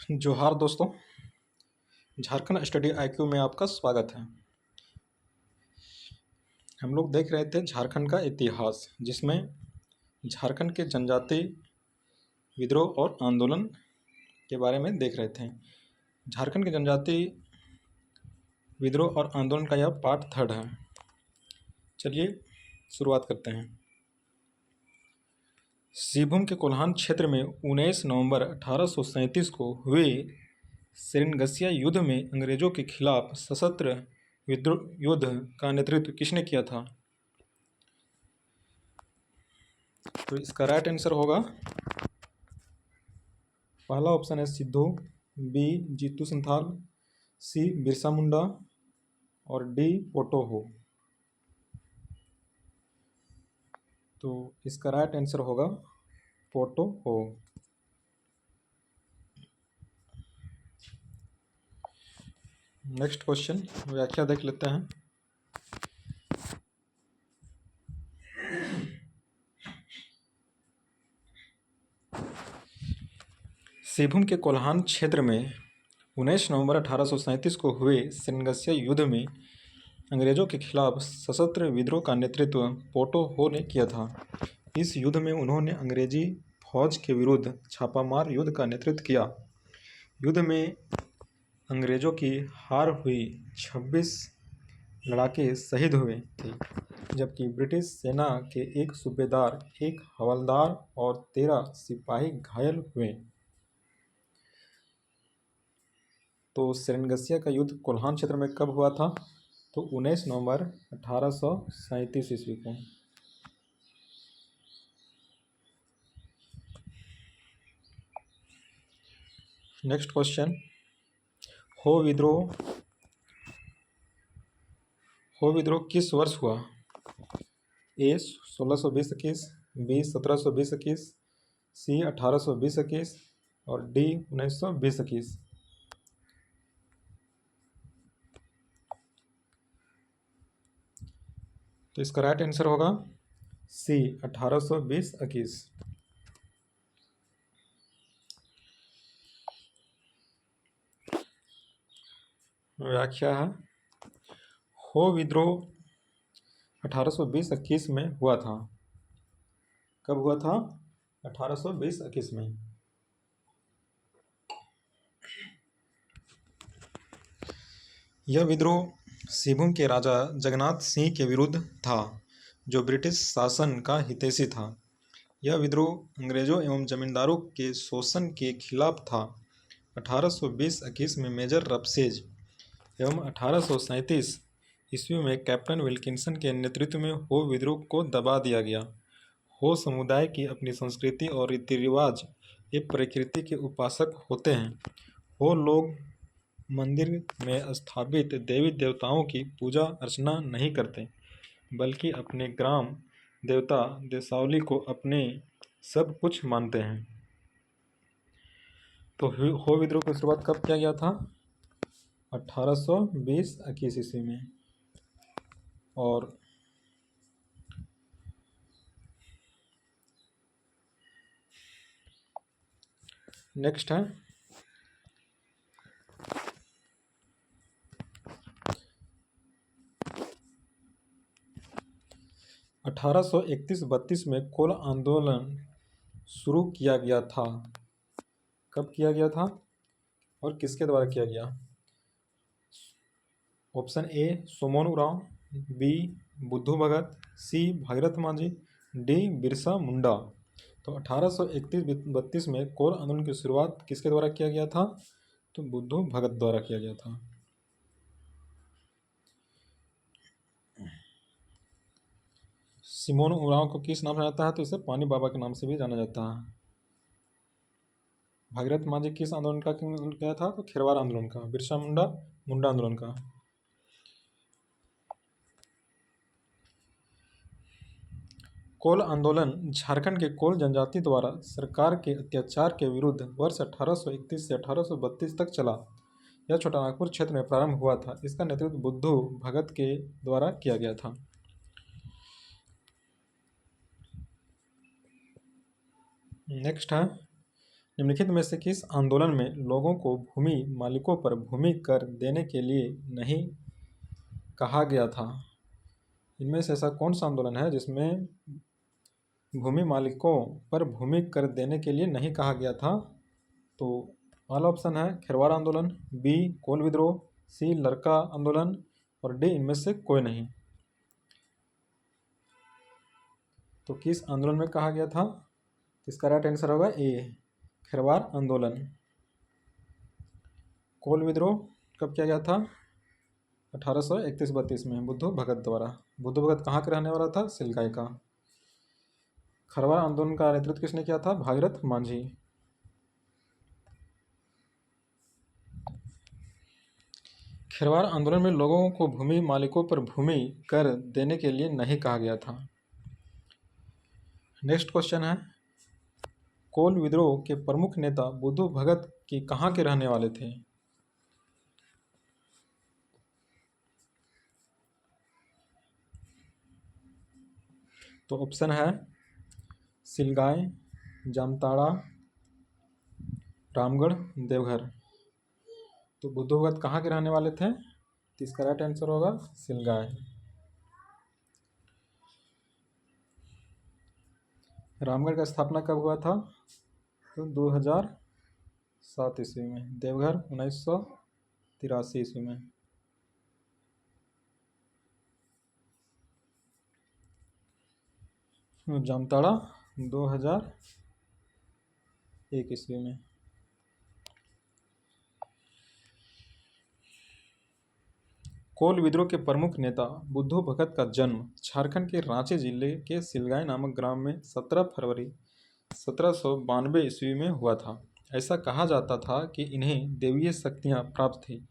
जोहार दोस्तों। Jharkhand study IQ में आपका स्वागत है। हम लोग देख रहे थे झारखंड का इतिहास, जिसमें झारखंड के जनजाति विद्रोह और आंदोलन के बारे में देख रहे थे। झारखंड के जनजाति विद्रोह और आंदोलन का यह पार्ट 3 है। चलिए शुरुआत करते हैं। सिंहभूम के कोल्हान क्षेत्र में 19 नवंबर 1837 को हुए सेरेनगसिया युद्ध में अंग्रेजों के खिलाफ सशस्त्र विद्रोह युद्ध का नेतृत्व किसने किया था? तो इसका राइट आंसर होगा, पहला ऑप्शन है सिद्धू, बी जीतू संथाल, सी बिरसा मुंडा और डी पोटो हो। तो इसका राइट आंसर होगा पोटो हो। नेक्स्ट क्वेश्चन व्याख्या देख लेते हैं। सिंहभूम के कोल्हान क्षेत्र में 19 नवंबर 1837 को हुए सेरेनगसिया युद्ध में अंग्रेजों के खिलाफ सशस्त्र विद्रोह का नेतृत्व पोटो हो ने किया था। इस युद्ध में उन्होंने अंग्रेजी फौज के विरुद्ध छापामार युद्ध का नेतृत्व किया। युद्ध में अंग्रेजों की हार हुई, 26 लड़ाके शहीद हुए थे, जबकि ब्रिटिश सेना के एक सूबेदार, एक हवलदार और 13 सिपाही घायल हुए। तो सेरेनगसिया का युद्ध कोल्हान क्षेत्र में कब हुआ था? तो 19 नवंबर 1837 ईस्वी को। नेक्स्ट क्वेश्चन, हो विद्रोह किस वर्ष हुआ? ए 1620-21, बी 1720-21, सी 1820-21 और डी 1920-21। तो इसका राइट आंसर होगा सी 1820-21। व्याख्या है, हो विद्रोह 1820-21 में हुआ था। कब हुआ था? 1820-21 में। यह विद्रोह सिंहभूम के राजा जगन्नाथ सिंह के विरुद्ध था, जो ब्रिटिश शासन का हितैषी था। यह विद्रोह अंग्रेजों एवं जमींदारों के शोषण के खिलाफ था। 1820-21 में मेजर रफसेज एवं 1837 ईस्वी में कैप्टन विल्किंसन के नेतृत्व में हो विद्रोह को दबा दिया गया। हो समुदाय की अपनी संस्कृति और रीति रिवाज एवं प्रकृति के उपासक होते हैं। हो लोग मंदिर में स्थापित देवी देवताओं की पूजा अर्चना नहीं करते, बल्कि अपने ग्राम देवता देसावली को अपने सब कुछ मानते हैं। तो हो विद्रोह की शुरुआत कब किया गया था? 1820-21 ईस्वी में। और नेक्स्ट है, 1831-32 में कोल आंदोलन शुरू किया गया था। कब किया गया था और किसके द्वारा किया गया? ऑप्शन ए सोमोन उरांव, बी बुद्धू भगत, सी भागीरथ मांझी, डी बिरसा मुंडा। तो 1831-32 में कोल आंदोलन की शुरुआत किसके द्वारा किया गया था? तो बुद्धू भगत द्वारा किया गया था। सिमोन उरांव को किस नाम से जाता है? तो इसे पानी बाबा के नाम से भी जाना जाता है। भागीरथ मांझी किस आंदोलन का किया था? तो खेरवार आंदोलन का। बिरसा मुंडा मुंडा आंदोलन का। कोल आंदोलन झारखंड के कोल जनजाति द्वारा सरकार के अत्याचार के विरुद्ध वर्ष 1831 से 1832 तक चला। यह छोटा नागपुर क्षेत्र में प्रारंभ हुआ था। इसका नेतृत्व बुद्धू भगत के द्वारा किया गया था। निम्नलिखित में से किस आंदोलन में लोगों को भूमि मालिकों पर भूमि कर देने के लिए नहीं कहा गया था? इनमें से ऐसा कौन सा आंदोलन है जिसमें भूमि मालिकों पर भूमि कर देने के लिए नहीं कहा गया था? तो पहला ऑप्शन है खिरवार आंदोलन, बी कोल विद्रोह, सी लरका आंदोलन और डी इनमें से कोई नहीं। तो किस आंदोलन में कहा गया था? इसका राइट आंसर होगा ए खिरवार आंदोलन। कोल विद्रोह कब किया गया था? 1831-32 में बुद्धू भगत द्वारा। बुद्धू भगत कहाँ के रहने वाला था? सिलगाई का। खरवार आंदोलन का नेतृत्व किसने किया था? भागीरथ मांझी। खिरवार आंदोलन में लोगों को भूमि मालिकों पर भूमि कर देने के लिए नहीं कहा गया था। नेक्स्ट क्वेश्चन है, कोल विद्रोह के प्रमुख नेता बुद्धू भगत की कहाँ के रहने वाले थे? तो ऑप्शन है सिलगाई, जामताड़ा, रामगढ़, देवघर। तो बुद्धू भगत कहाँ के रहने वाले थे? तो इसका राइट आंसर होगा सिलगाई। रामगढ़ का स्थापना कब हुआ था? तो 2007 ईस्वी में। देवघर 1983 ईस्वी में। जामताड़ा 2001 ईस्वी में। कोल विद्रोह के प्रमुख नेता बुद्धू भगत का जन्म झारखंड के रांची जिले के सिलगाई नामक ग्राम में 17 फरवरी 1792 ईस्वी में हुआ था। ऐसा कहा जाता था कि इन्हें देवीय शक्तियां प्राप्त थी,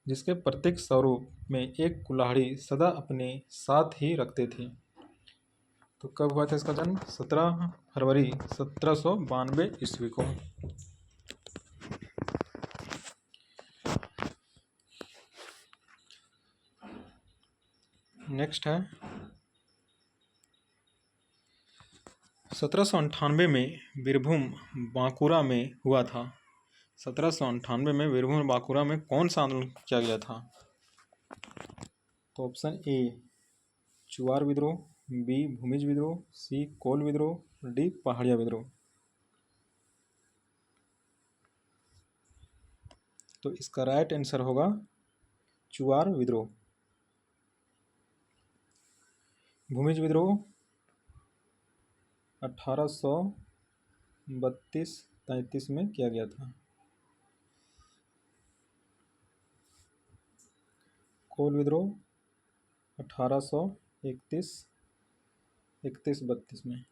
जिसके प्रत्येक स्वरूप में एक कुल्हाड़ी सदा अपने साथ ही रखते थे। तो कब हुआ था इसका जन्म? 17 फरवरी 1792 ईस्वी को। नेक्स्ट है 1798 में बीरभूम बांकुरा में हुआ था। 1798 में बीरभूम बांकुरा में कौन सा आंदोलन किया गया था? तो ऑप्शन ए चुआर विद्रोह, बी भूमिज विद्रोह, सी कोल विद्रोह, डी पहाड़िया विद्रोह। तो इसका राइट आंसर होगा चुआर विद्रोह। भूमिज विद्रोह 1832-33 में किया गया था। कोल विद्रोह 1831-32 में।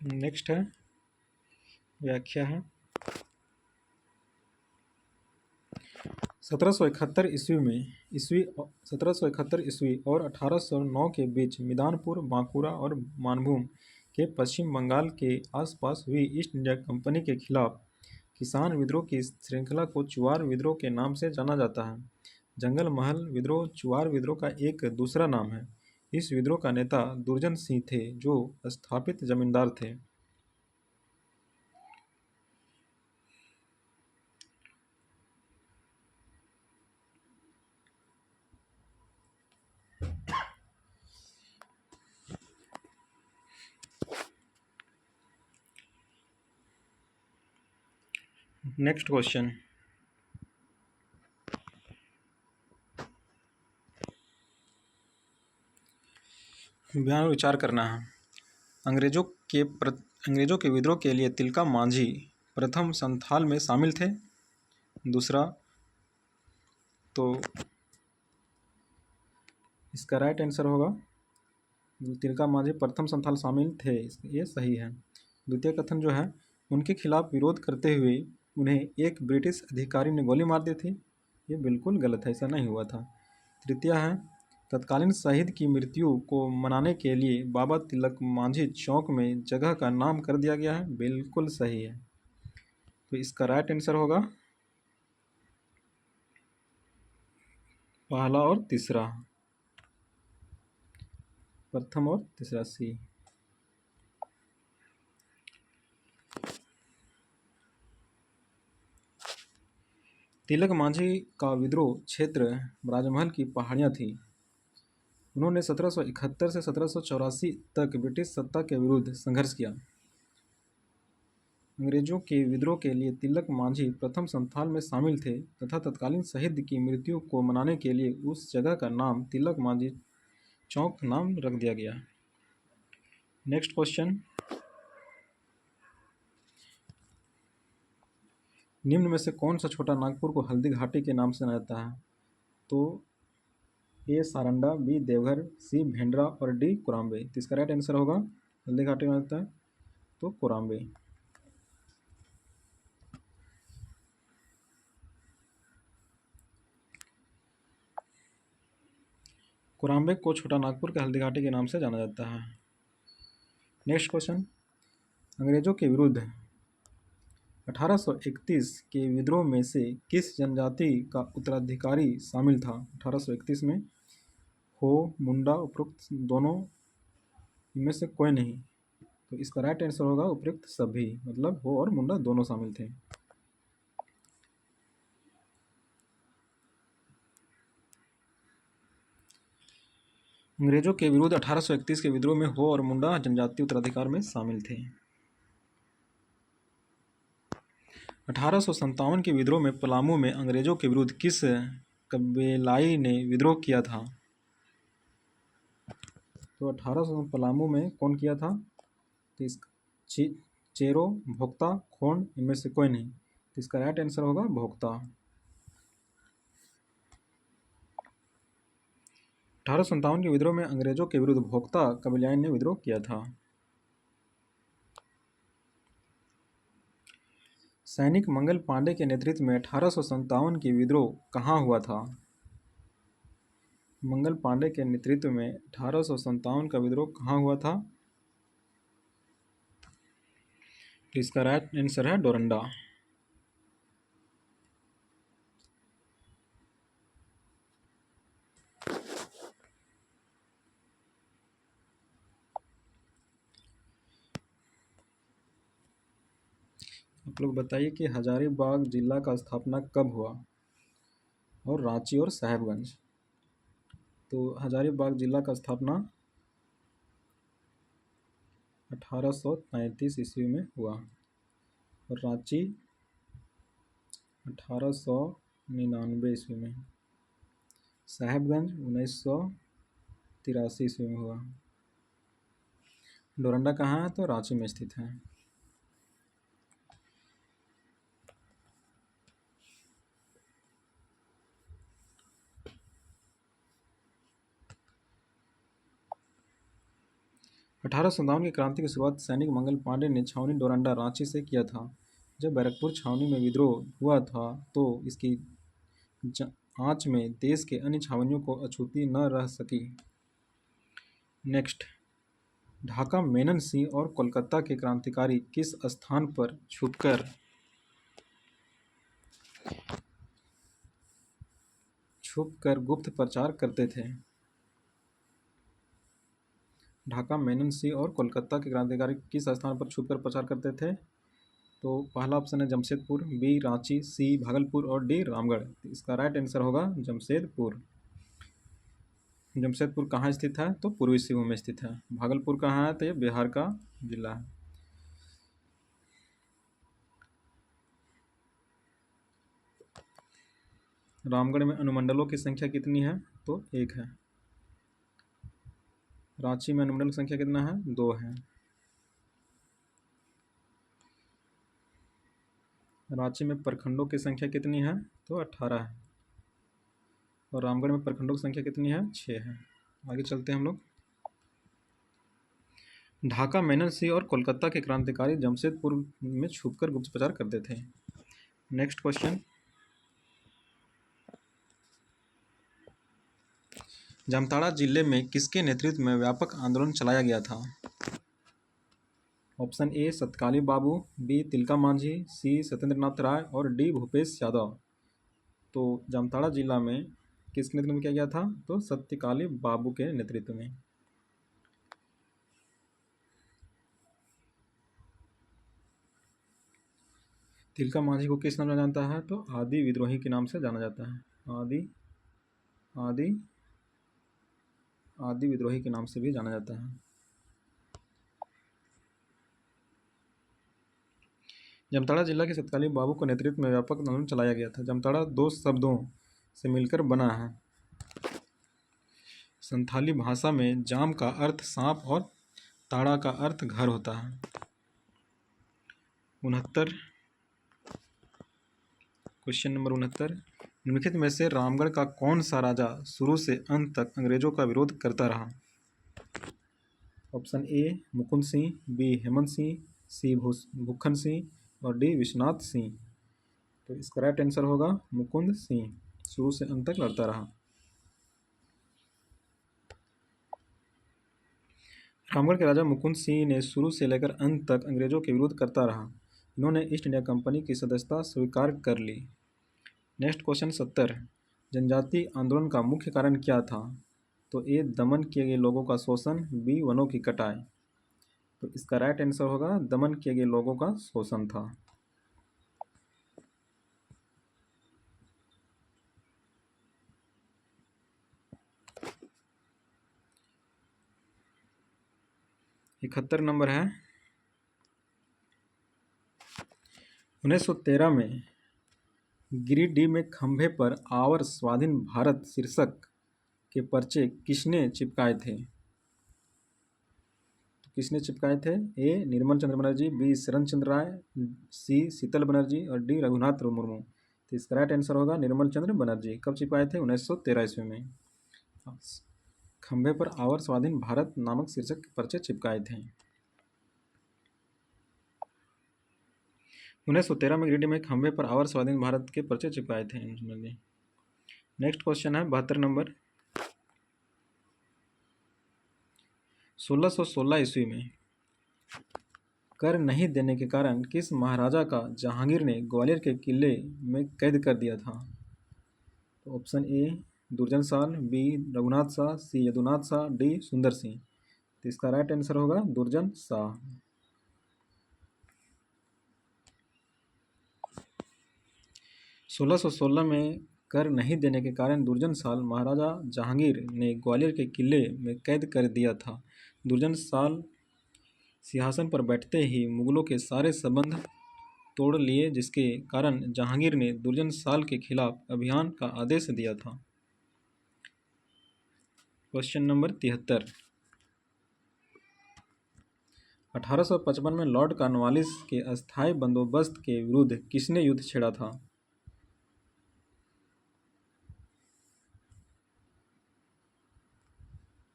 नेक्स्ट है व्याख्या है 1771 ईस्वी और 1809 के बीच मिदानपुर, बांकुरा और मानभूम के पश्चिम बंगाल के आसपास हुई ईस्ट इंडिया कंपनी के खिलाफ किसान विद्रोह की श्रृंखला को चुआर विद्रोह के नाम से जाना जाता है। जंगल महल विद्रोह चुआर विद्रोह का एक दूसरा नाम है। इस विद्रोह का नेता दुर्जन सिंह थे, जो स्थापित जमींदार थे। नेक्स्ट क्वेश्चन, बयान विचार करना है। अंग्रेजों के विद्रोह के लिए तिलका मांझी प्रथम संथाल में शामिल थे। दूसरा, तो इसका राइट आंसर होगा तिलका मांझी प्रथम संथाल शामिल थे, ये सही है। द्वितीय कथन जो है, उनके खिलाफ विरोध करते हुए उन्हें एक ब्रिटिश अधिकारी ने गोली मार दी थी, ये बिल्कुल गलत है, ऐसा नहीं हुआ था। तृतीय है, तत्कालीन शहीद की मृत्यु को मनाने के लिए बाबा तिलक मांझी चौक में जगह का नाम कर दिया गया है, बिल्कुल सही है। तो इसका राइट आंसर होगा पहला और तीसरा, प्रथम और तीसरा सी। तिलक मांझी का विद्रोह क्षेत्र राजमहल की पहाड़ियाँ थी। उन्होंने 1771 से 1784 तक ब्रिटिश सत्ता के विरुद्ध संघर्ष किया। अंग्रेजों के विद्रोह के लिए तिलक मांझी प्रथम संथाल में शामिल थे तथा तत्कालीन शहीद की मृत्यु को मनाने के लिए उस जगह का नाम तिलक मांझी चौक नाम रख दिया गया। नेक्स्ट क्वेश्चन, निम्न में से कौन सा छोटा नागपुर को हल्दी घाटी के नाम से जाना जाता है? तो ए सारंडा, बी देवघर, सी भेंडरा और डी कोराम्बे। तो इसका राइट आंसर होगा हल्दी घाटी में जाता है तो कोराम्बे। कोराम्बे को छोटा नागपुर के हल्दी घाटी के नाम से जाना जाता है। नेक्स्ट क्वेश्चन, अंग्रेजों के विरुद्ध 1831 के विद्रोह में से किस जनजाति का उत्तराधिकारी शामिल था? 1831 में हो, मुंडा, उपरोक्त दोनों, इनमें से कोई नहीं। तो इसका राइट आंसर होगा उपरोक्त सभी, मतलब हो और मुंडा दोनों शामिल थे। अंग्रेजों के विरुद्ध 1831 के विद्रोह में हो और मुंडा जनजाति उत्तराधिकार में शामिल थे। 1857 के विद्रोह में पलामू में अंग्रेजों के विरुद्ध किस कबीलाई ने विद्रोह किया था? तो 1800 पलामू में कौन किया था? तो इस चेरो, भोक्ता, खोंड, इनमें से कोई नहीं। तो इसका राइट आंसर होगा भोक्ता। 1857 के विद्रोह में अंग्रेजों के विरुद्ध भोक्ता कबीलाई ने विद्रोह किया था। सैनिक मंगल पांडे के नेतृत्व में 1857 की विद्रोह कहाँ हुआ था? मंगल पांडे के नेतृत्व में 1857 का विद्रोह कहाँ हुआ था? तो इसका राइट आंसर है डोरंडा। आप लोग बताइए कि हजारीबाग जिला का स्थापना कब हुआ? और रांची और साहेबगंज। तो हजारीबाग जिला का स्थापना 1833 ईस्वी में हुआ और रांची 1899 ईस्वी में। साहेबगंज 1983 ईस्वी में हुआ। डोरंडा कहाँ है? तो रांची में स्थित है। अठारह की क्रांति की शुरुआत सैनिक मंगल पांडे ने छावनी डोरंडा रांची से किया था। जब बैरकपुर छावनी में विद्रोह हुआ था तो इसकी आंच में देश के अन्य छावनियों को अछूती न रह सकी। नेक्स्ट, ढाका मेनन सिंह और कोलकाता के क्रांतिकारी किस स्थान पर छुपकर गुप्त प्रचार करते थे? ढाका मेनन सिंह और कोलकाता के क्रांतिकारी किस स्थान पर छुपकर प्रचार करते थे? तो पहला ऑप्शन है जमशेदपुर, बी रांची, सी भागलपुर और डी रामगढ़। तो इसका राइट आंसर होगा जमशेदपुर। जमशेदपुर कहाँ स्थित है? तो पूर्वी सिंहभूम में स्थित है। भागलपुर कहाँ है? तो ये बिहार का जिला है। रामगढ़ में अनुमंडलों की संख्या कितनी है? तो 1 है। रांची में अनुमंडल की संख्या कितना है? 2 है। रांची में प्रखंडों की संख्या कितनी है? तो 18 है। और रामगढ़ में प्रखंडों की संख्या कितनी है? 6 है। आगे चलते हैं हम लोग। ढाका मेनन सिंह और कोलकाता के क्रांतिकारी जमशेदपुर में छुपकर गुप्त प्रचार करते थे। नेक्स्ट क्वेश्चन, जामताड़ा जिले में किसके नेतृत्व में व्यापक आंदोलन चलाया गया था? Option A Satkali Babu, B Tilka Manjhi, C Satyendra Nath Rai और डी भूपेश यादव। तो जामताड़ा जिला में किसके नेतृत्व में किया गया था? तो सत्यकाली बाबू के नेतृत्व में। तिलका मांझी को किस नाम से जाना जाता है? तो आदि विद्रोही के नाम से जाना जाता है। आदि आदि आदि विद्रोही के नाम से भी जाना जाता है। जामताड़ा जिला के सतकाली बाबू के नेतृत्व में व्यापक आंदोलन चलाया गया था। जामताड़ा दो शब्दों से मिलकर बना है। संथाली भाषा में जाम का अर्थ सांप और ताड़ा का अर्थ घर होता है। 69 क्वेश्चन नंबर 69, निम्नलिखित में से रामगढ़ का कौन सा राजा शुरू से अंत तक अंग्रेजों का विरोध करता रहा? Option A Mukund Singh, B Hemant Singh, C Bhukhan Singh और डी विश्वनाथ सिंह। तो इसका राइट आंसर होगा मुकुंद सिंह, शुरू से अंत तक लड़ता रहा। रामगढ़ के राजा मुकुंद सिंह ने शुरू से लेकर अंत तक अंग्रेजों के विरोध करता रहा। इन्होंने ईस्ट इंडिया कंपनी की सदस्यता स्वीकार कर ली। नेक्स्ट क्वेश्चन 70, जनजाति आंदोलन का मुख्य कारण क्या था? तो ए दमन किए गए लोगों का शोषण, बी वनों की कटाई। तो इसका राइट आंसर होगा दमन किए गए लोगों का शोषण था। इकहत्तर नंबर है, 1913 में गिरिडीह में खंभे पर आवर स्वाधीन भारत शीर्षक के पर्चे किसने चिपकाए थे? तो किसने चिपकाए थे? ए निर्मल चंद्र बनर्जी, बी शरण चंद्र राय, सी शीतल बनर्जी और डी रघुनाथ मुर्मू। तो इसका राइट आंसर होगा निर्मल चंद्र बनर्जी। कब चिपकाए थे? 1913 ईस्वी में। खंभे पर आवर स्वाधीन भारत नामक शीर्षक के पर्चे चिपकाए थे। 1913 में गिरिडीह में खंभे पर आवर स्वाधीन भारत के पर्चे चिपकाए थे। नेक्स्ट क्वेश्चन है 72 नंबर, 1616 ईस्वी में कर नहीं देने के कारण किस महाराजा का जहांगीर ने ग्वालियर के किले में कैद कर दिया था? तो ऑप्शन ए दुर्जन साल, बी रघुनाथ शाह, सी यदुनाथ शाह, डी सुंदर सिंह। तो इसका राइट आंसर होगा दुर्जन शाह। 1616 में कर नहीं देने के कारण दुर्जन साल महाराजा जहांगीर ने ग्वालियर के किले में कैद कर दिया था। दुर्जन साल सिंहासन पर बैठते ही मुगलों के सारे संबंध तोड़ लिए, जिसके कारण जहांगीर ने दुर्जन साल के खिलाफ अभियान का आदेश दिया था। क्वेश्चन नंबर 73, 1855 में लॉर्ड कॉर्नवालिस के अस्थायी बंदोबस्त के विरुद्ध किसने युद्ध छेड़ा था?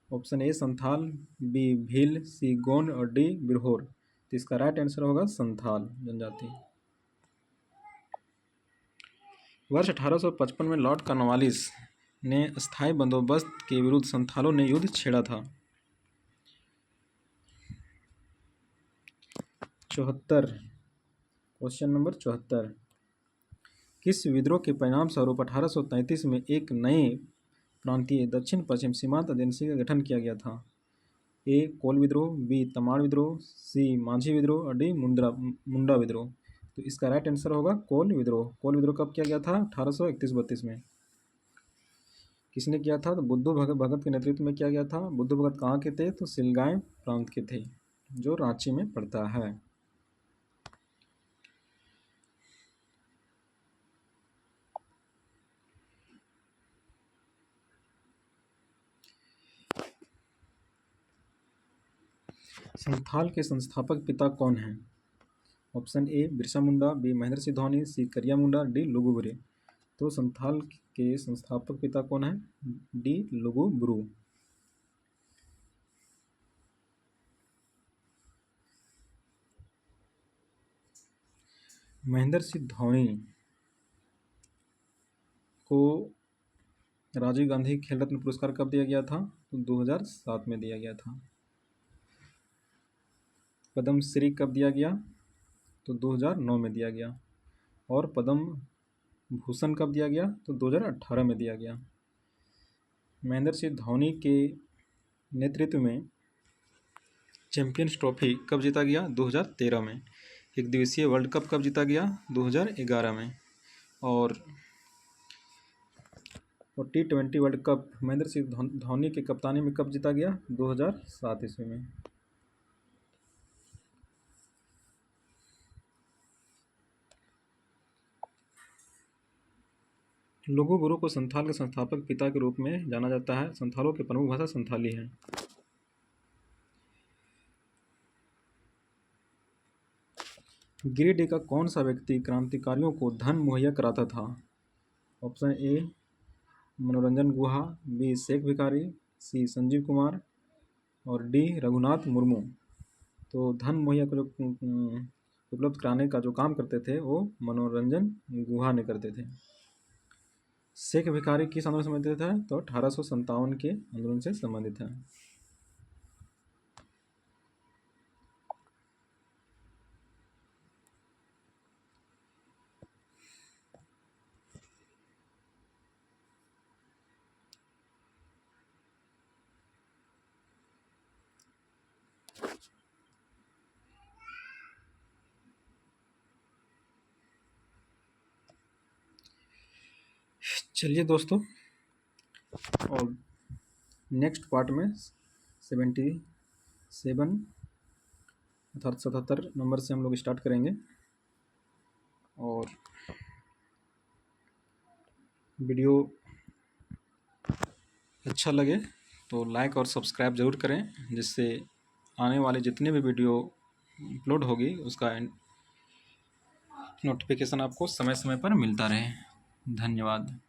Option A Santhal, B Bhil, C Gond और डी बिरहोर। तो इसका राइट आंसर होगा संथाल जनजाति। वर्ष 1855 में लॉर्ड कॉर्नवालिस ने अस्थायी बंदोबस्त के विरुद्ध संथालों ने युद्ध छेड़ा था। 74 क्वेश्चन नंबर 74, किस विद्रोह के परिणाम स्वरूप 1833 में एक नए प्रांतीय दक्षिण पश्चिम सीमांत एजेंसी का गठन किया गया था? ए कोल विद्रोह, बी तमाड़ विद्रोह, सी मांझी विद्रोह और डी मुंडा विद्रोह। तो इसका राइट आंसर होगा कोल विद्रोह। कोल विद्रोह कब किया गया था? 1831-32 में। किसने किया था? तो बुद्धू भगत के नेतृत्व में किया गया था। बुद्धू भगत कहाँ के थे? तो सिलगांव प्रांत के थे, जो रांची में पड़ता है। संथाल के संस्थापक पिता कौन हैं? Option A Birsa Munda, B Mahendra Singh Dhoni, C Kariya Munda, D लुगु बुरे। तो संथाल के संस्थापक पिता कौन है? डी लुगु बुरु। महेंद्र सिंह धोनी को राजीव गांधी खेल रत्न पुरस्कार कब दिया गया था? तो 2007 में दिया गया था। पद्म श्री कब दिया गया? तो 2009 में दिया गया। और पद्म भूषण कब दिया गया? तो 2018 में दिया गया। महेंद्र सिंह धोनी के नेतृत्व में चैंपियंस ट्रॉफी कब जीता गया? 2013 में। एक दिवसीय वर्ल्ड कप कब जीता गया? 2011 में। और T20 world cup Mahendra Singh Dhoni की कप्तानी में कब जीता गया? 2007 ईस्वी में। लघु गुरु को संथाल के संस्थापक पिता के रूप में जाना जाता है। संथालों की प्रमुख भाषा संथाली है। गिरिडीह का कौन सा व्यक्ति क्रांतिकारियों को धन मुहैया कराता था? ऑप्शन ए मनोरंजन गुहा, बी शेख भिखारी, सी संजीव कुमार और डी रघुनाथ मुर्मू। तो धन मुहैया को जो उपलब्ध कराने का जो काम करते थे वो मनोरंजन गुहा ने करते थे। शेख भिखारी किस आंदोलन से संबंधित है? तो 1857 के आंदोलन से संबंधित है। चलिए दोस्तों, और नेक्स्ट पार्ट में 77 अर्थात 77 नंबर से हम लोग स्टार्ट करेंगे। और वीडियो अच्छा लगे तो लाइक और सब्सक्राइब ज़रूर करें, जिससे आने वाले जितने भी वीडियो अपलोड होगी उसका नोटिफिकेशन आपको समय समय पर मिलता रहे। धन्यवाद।